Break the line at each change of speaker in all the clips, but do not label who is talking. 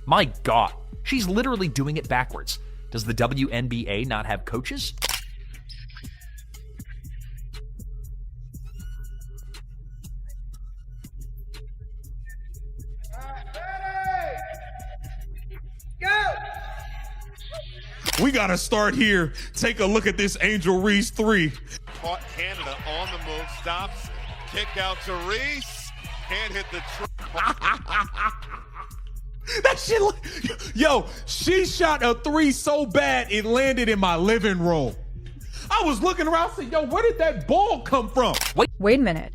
My God, she's literally doing it backwards. Does the WNBA not have coaches?
We got to start here. Take a look at this Angel Reese 3.
Caught Canada on the move, stops, kick out to Reese, can't hit the
That shit, yo, she shot a 3 so bad it landed in my living room. I was looking around saying, yo, where did that ball come from?
Wait a minute.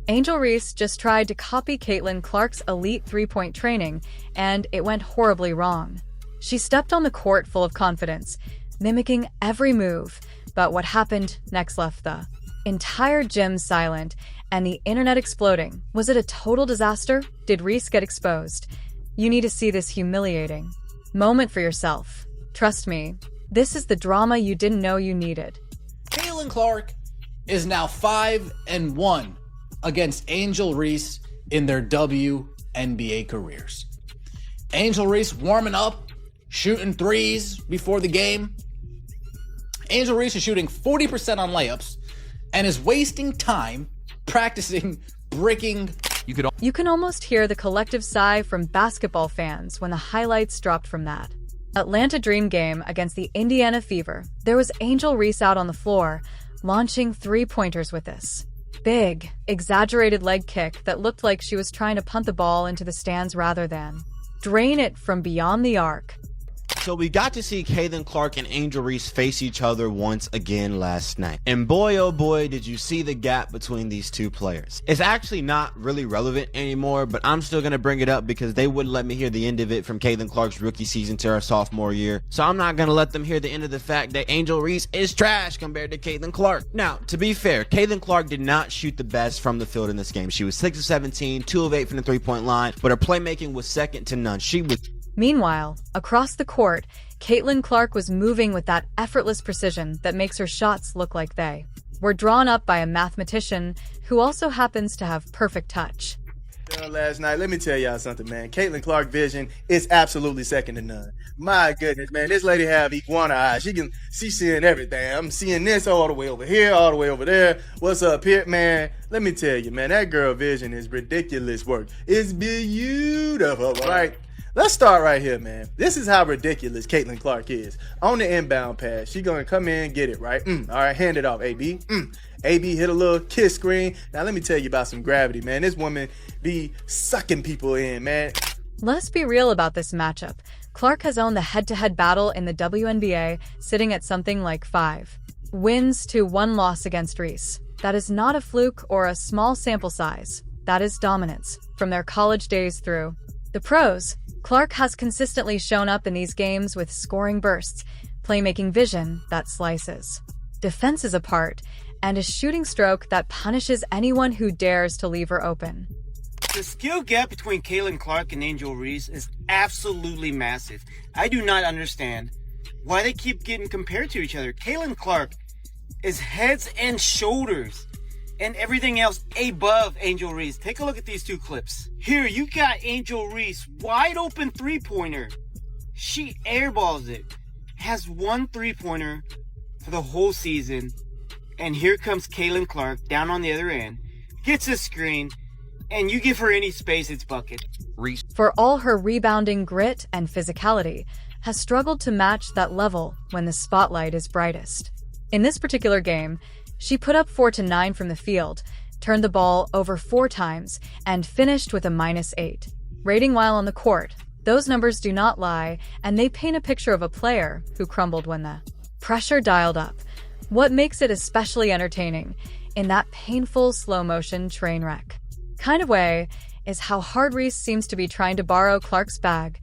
Angel Reese just tried to copy Caitlin Clark's elite three-point training, and it went horribly wrong. She stepped on the court full of confidence, mimicking every move, but what happened next left the entire gym silent and the internet exploding. Was it a total disaster? Did Reese get exposed? You need to see this humiliating moment for yourself. Trust me, this is the drama you didn't know you needed.
Caitlin Clark is now 5-1 against Angel Reese in their WNBA careers. Angel Reese warming up, shooting threes before the game. Angel Reese is shooting 40% on layups and is wasting time practicing breaking.
You can almost hear the collective sigh from basketball fans when the highlights dropped from that Atlanta Dream game against the Indiana Fever. There was Angel Reese out on the floor, launching three-pointers with this big, exaggerated leg kick that looked like she was trying to punt the ball into the stands rather than drain it from beyond the arc.
So we got to see Caitlin Clark and Angel Reese face each other once again last night. And boy, oh boy, did you see the gap between these two players. It's actually not really relevant anymore, but I'm still going to bring it up because they wouldn't let me hear the end of it from Caitlin Clark's rookie season to her sophomore year. So I'm not going to let them hear the end of the fact that Angel Reese is trash compared to Caitlin Clark. Now, to be fair, Caitlin Clark did not shoot the best from the field in this game. She was 6 of 17, 2 of 8 from the three-point line, but her playmaking was second to none.
Meanwhile, across the court, Caitlin Clark was moving with that effortless precision that makes her shots look like they were drawn up by a mathematician who also happens to have perfect touch.
Last night, let me tell y'all something, man. Caitlin Clark vision is absolutely second to none. My goodness, man, this lady have iguana eyes. She's seeing everything. I'm seeing this all the way over here, all the way over there. What's up here, man? Let me tell you, man, that girl vision is ridiculous work. It's beautiful, right? Let's start right here, man. This is how ridiculous Caitlin Clark is. On the inbound pass, she gonna come in, get it, right? All right, hand it off, AB. AB hit a little kiss screen. Now, let me tell you about some gravity, man. This woman be sucking people in, man.
Let's be real about this matchup. Clark has owned the head-to-head battle in the WNBA, sitting at something like 5 wins to 1 loss against Reese. That is not a fluke or a small sample size. That is dominance from their college days through the pros. Clark has consistently shown up in these games with scoring bursts, playmaking vision that slices defenses apart, and a shooting stroke that punishes anyone who dares to leave her open.
The skill gap between Caitlin Clark and Angel Reese is absolutely massive. I do not understand why they keep getting compared to each other. Caitlin Clark is heads and shoulders and everything else above Angel Reese. Take a look at these two clips. Here, you got Angel Reese, wide open three-pointer. She airballs it. Has 1 three-pointer for the whole season. And here comes Caitlin Clark down on the other end. Gets a screen, and you give her any space, it's bucket.
Reese,
for all her rebounding grit and physicality, has struggled to match that level when the spotlight is brightest. In this particular game, she put up 4 to 9 from the field, turned the ball over 4 times, and finished with a -8 rating while on the court. Those numbers do not lie, and they paint a picture of a player who crumbled when the pressure dialed up. What makes it especially entertaining, in that painful slow-motion train wreck kind of way, is how hard Reese seems to be trying to borrow Clark's bag.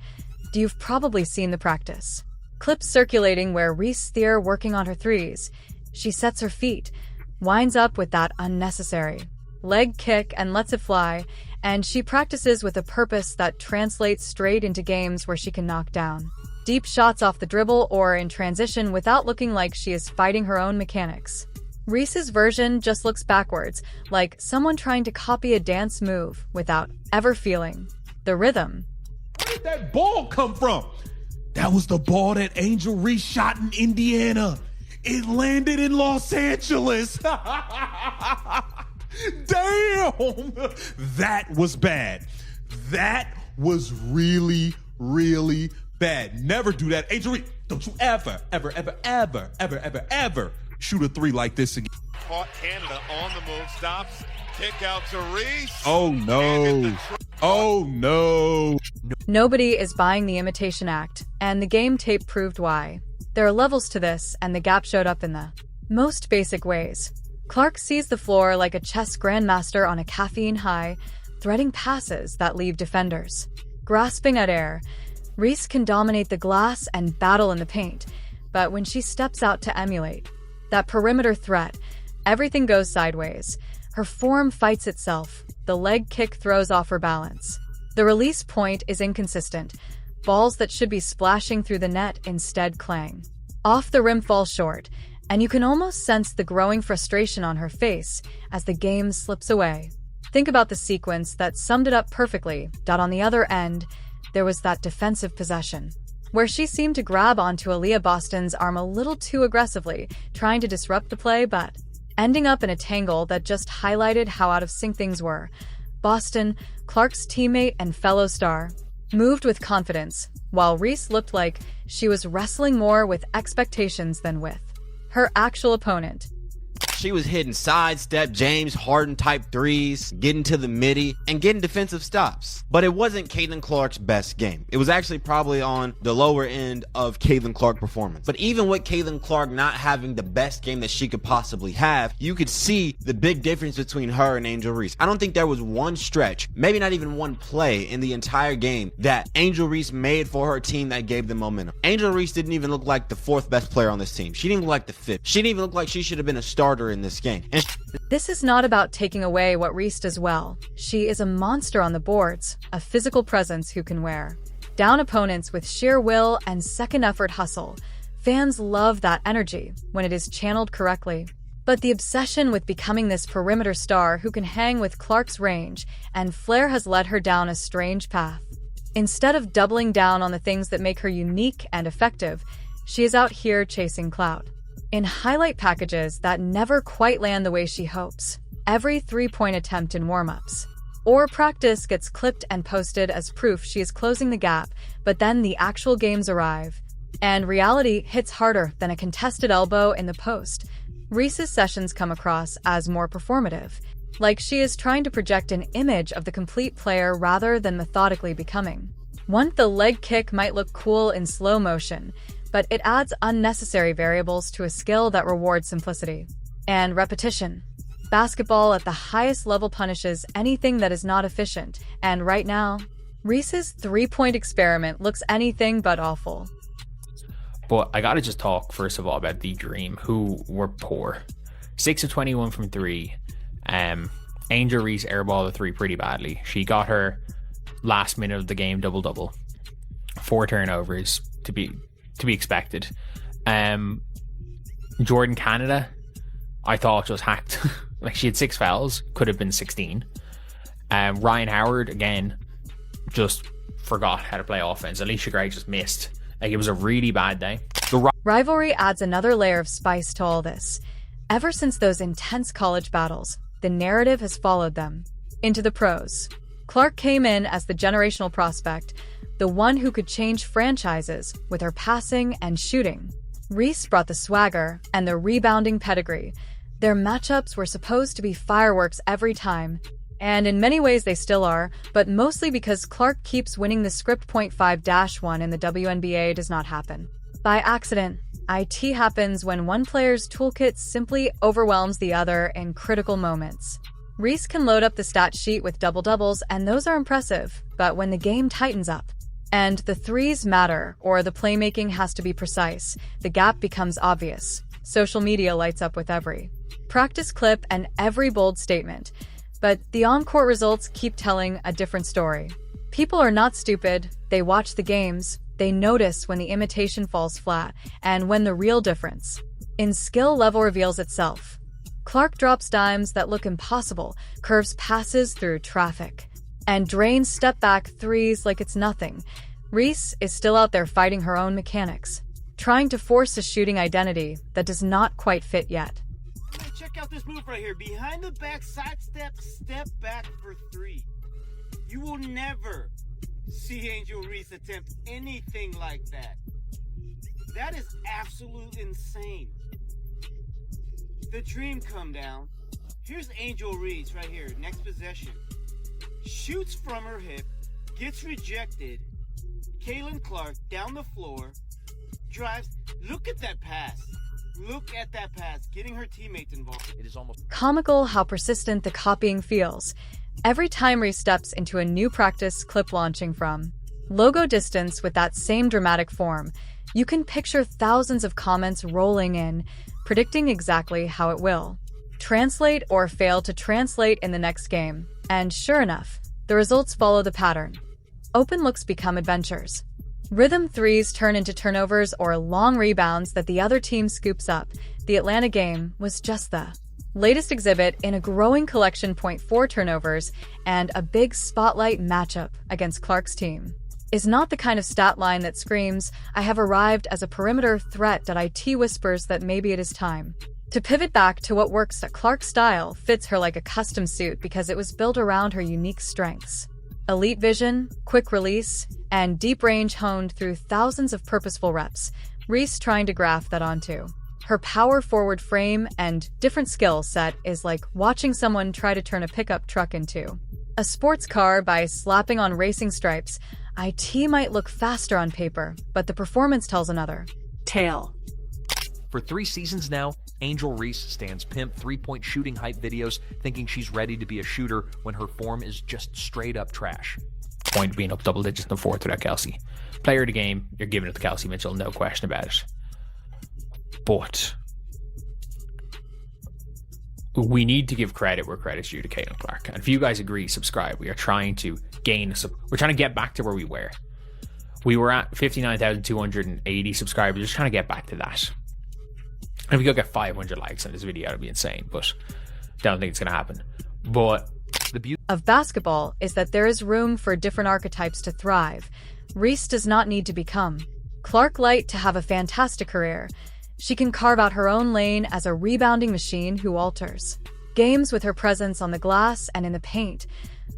You've probably seen the practice clips circulating where Reese Thier working on her threes. She sets her feet, winds up with that unnecessary leg kick and lets it fly, and she practices with a purpose that translates straight into games where she can knock down deep shots off the dribble or in transition without looking like she is fighting her own mechanics. Reese's version just looks backwards, like someone trying to copy a dance move without ever feeling the rhythm.
Where did that ball come from? That was the ball that Angel Reese shot in Indiana. It landed in Los Angeles. Damn! That was bad. That was really, really bad. Never do that. Angel Reese, don't you ever shoot a three like this again.
Caught Canada on the move, stops, kick out to Reese.
Oh no. Oh no.
Nobody is buying the imitation act, and the game tape proved why. There are levels to this, and the gap showed up in the most basic ways. Clark sees the floor like a chess grandmaster on a caffeine high, threading passes that leave defenders grasping at air. Reese can dominate the glass and battle in the paint, but when she steps out to emulate that perimeter threat, everything goes sideways. Her form fights itself. The leg kick throws off her balance. The release point is inconsistent. Balls that should be splashing through the net instead clang. Off the rim fall short, and you can almost sense the growing frustration on her face as the game slips away. Think about the sequence that summed it up perfectly. On the other end, there was that defensive possession, where she seemed to grab onto Aaliyah Boston's arm a little too aggressively, trying to disrupt the play, but ending up in a tangle that just highlighted how out of sync things were. Boston, Clark's teammate and fellow star, moved with confidence, while Reese looked like she was wrestling more with expectations than with her actual opponent.
She was hitting sidestep, James Harden type threes, getting to the midi, and getting defensive stops. But it wasn't Caitlin Clark's best game. It was actually probably on the lower end of Caitlin Clark performance. But even with Caitlin Clark not having the best game that she could possibly have, you could see the big difference between her and Angel Reese. I don't think there was one stretch, maybe not even one play in the entire game that Angel Reese made for her team that gave them momentum. Angel Reese didn't even look like the fourth best player on this team. She didn't look like the fifth. She didn't even look like she should have been a starter in this game. And
this is not about taking away what Reese does well. She is a monster on the boards, a physical presence who can wear down opponents with sheer will and second-effort hustle. Fans love that energy when it is channeled correctly. But the obsession with becoming this perimeter star who can hang with Clark's range and flair has led her down a strange path. Instead of doubling down on the things that make her unique and effective, she is out here chasing clout in highlight packages that never quite land the way she hopes. Every three-point attempt in warm-ups or practice gets clipped and posted as proof she is closing the gap, but then the actual games arrive, and reality hits harder than a contested elbow in the post. Reese's sessions come across as more performative, like she is trying to project an image of the complete player rather than methodically becoming one. The leg kick might look cool in slow motion, but it adds unnecessary variables to a skill that rewards simplicity and repetition. Basketball at the highest level punishes anything that is not efficient, and right now, Reese's three-point experiment looks anything but awful.
But I gotta just talk first of all about the Dream, who were poor. 6 of 21 from 3. Angel Reese airballed a 3 pretty badly. She got her last minute of the game double-double. 4 turnovers to be expected. Jordan Canada, I thought just hacked. Like, she had 6 fouls, could have been 16. Ryan Howard, again, just forgot how to play offense. Alicia Gray just missed. Like, it was a really bad day.
Rivalry adds another layer of spice to all this. Ever since those intense college battles, the narrative has followed them into the pros. Clark came in as the generational prospect, the one who could change franchises with her passing and shooting. Reese brought the swagger and the rebounding pedigree. Their matchups were supposed to be fireworks every time, and in many ways they still are, but mostly because Clark keeps winning the script. 5-1 in the WNBA does not happen by accident. IT happens when one player's toolkit simply overwhelms the other in critical moments. Reese can load up the stat sheet with double-doubles, and those are impressive, but when the game tightens up, and the threes matter, or the playmaking has to be precise, the gap becomes obvious. Social media lights up with every practice clip and every bold statement. But the on-court results keep telling a different story. People are not stupid. They watch the games. They notice when the imitation falls flat, and when the real difference in skill level reveals itself. Clark drops dimes that look impossible, curves passes through traffic, and drains step-back threes like it's nothing. Reese is still out there fighting her own mechanics, trying to force a shooting identity that does not quite fit yet.
Check out this move right here. Behind the back, sidestep, step back for three. You will never see Angel Reese attempt anything like that. That is absolute insane. The dream come down. Here's Angel Reese right here, next possession. Shoots from her hip, gets rejected. Caitlin Clark down the floor, drives. Look at that pass. Look at that pass, getting her teammates involved.
It is almost
Comical how persistent the copying feels. Every time Reese steps into a new practice clip launching from logo distance with that same dramatic form, you can picture thousands of comments rolling in, predicting exactly how it will translate or fail to translate in the next game. And sure enough, the results follow the pattern. Open looks become adventures. Rhythm threes turn into turnovers or long rebounds that the other team scoops up. The Atlanta game was just the latest exhibit in a growing collection. 0.4 turnovers and a big spotlight matchup against Clark's team is not the kind of stat line that screams, "I have arrived as a perimeter threat," that IT whispers that maybe it is time to pivot back to what works. That Clark's style fits her like a custom suit because it was built around her unique strengths. Elite vision, quick release, and deep range honed through thousands of purposeful reps. Reese trying to graft that onto her power forward frame and different skill set is like watching someone try to turn a pickup truck into a sports car by slapping on racing stripes. IT might look faster on paper, but the performance tells another tale.
For 3 seasons now, Angel Reese stands pimp three-point shooting hype videos thinking she's ready to be a shooter when her form is just straight up trash.
Point being up double digits in the fourth without Kelsey. Player of the game, you're giving it to Kelsey Mitchell, no question about it. But we need to give credit where credit's due to Caitlin Clark. And if you guys agree, subscribe. We are trying to we're trying to get back to where we were. We were at 59,280 subscribers, just trying to get back to that. And if we could get 500 likes on this video, that would be insane, but don't think it's going to happen. But
the beauty
Of basketball is that there is room for different archetypes to thrive. Reese does not need to become Clark Light to have a fantastic career. She can carve out her own lane as a rebounding machine who alters games with her presence on the glass and in the paint.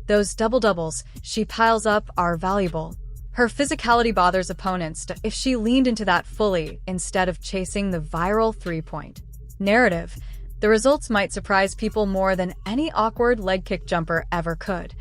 Those double-doubles she piles up are valuable. Her physicality bothers opponents if she leaned into that fully instead of chasing the viral three-point narrative. The results might surprise people more than any awkward leg kick jumper ever could.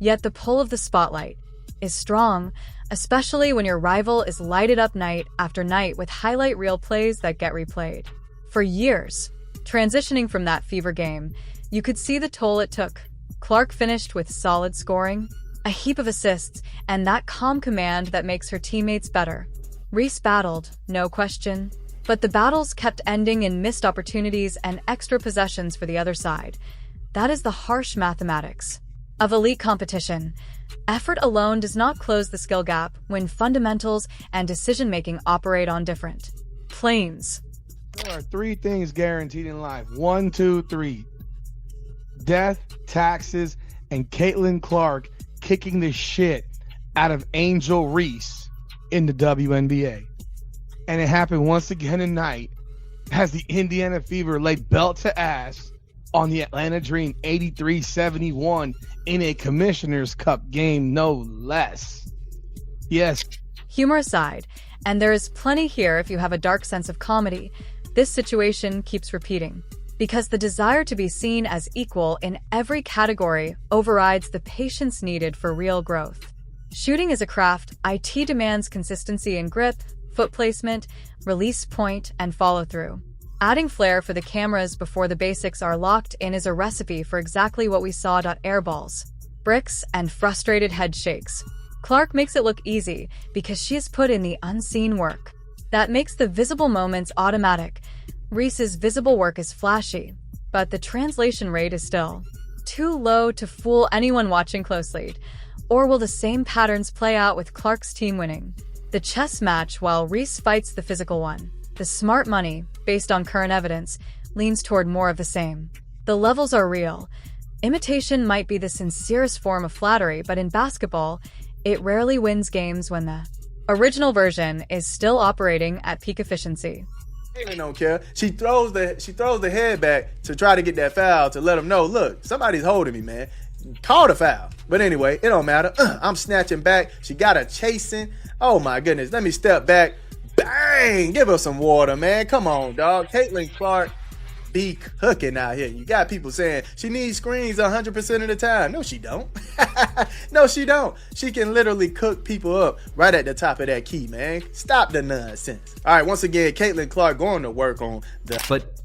Yet the pull of the spotlight is strong, especially when your rival is lighted up night after night with highlight reel plays that get replayed. For years, transitioning from that fever game, you could see the toll it took. Clark finished with solid scoring, a heap of assists, and that calm command that makes her teammates better. Reese battled, no question, but the battles kept ending in missed opportunities and extra possessions for the other side. That is the harsh mathematics of elite competition. Effort alone does not close the skill gap when fundamentals and decision-making operate on different planes.
There are 3 things guaranteed in life. 1, 2, 3. Death, taxes, and Caitlin Clark kicking the shit out of Angel Reese in the WNBA. And it happened once again tonight as the Indiana Fever lay belt to ass on the Atlanta Dream 83-71 in a Commissioner's Cup game, no less. Yes.
Humor aside, and there is plenty here if you have a dark sense of comedy, this situation keeps repeating. Because the desire to be seen as equal in every category overrides the patience needed for real growth. Shooting is a craft. IT demands consistency in grip, foot placement, release point, and follow-through. Adding flair for the cameras before the basics are locked in is a recipe for exactly what we saw. Airballs, bricks, and frustrated head shakes. Clark makes it look easy because she has put in the unseen work. That makes the visible moments automatic. Reese's visible work is flashy, but the translation rate is still too low to fool anyone watching closely. Or will the same patterns play out with Clark's team winning the chess match while Reese fights the physical one? The smart money, based on current evidence, leans toward more of the same. The levels are real. Imitation might be the sincerest form of flattery, but in basketball, it rarely wins games when the original version is still operating at peak efficiency.
Caitlin don't care. She throws the head back to try to get that foul to let them know, look, somebody's holding me, man. Call the foul. But anyway, it don't matter. I'm snatching back. She got her chasing. Oh my goodness. Let me step back. Bang! Give her some water, man. Come on, dog. Caitlin Clark be cooking out here. You got people saying she needs screens 100% of the time. No, she don't. No, she don't. She can literally cook people up right at the top of that key, man. Stop the nonsense. All right, once again, Caitlin Clark going to work on the...
But if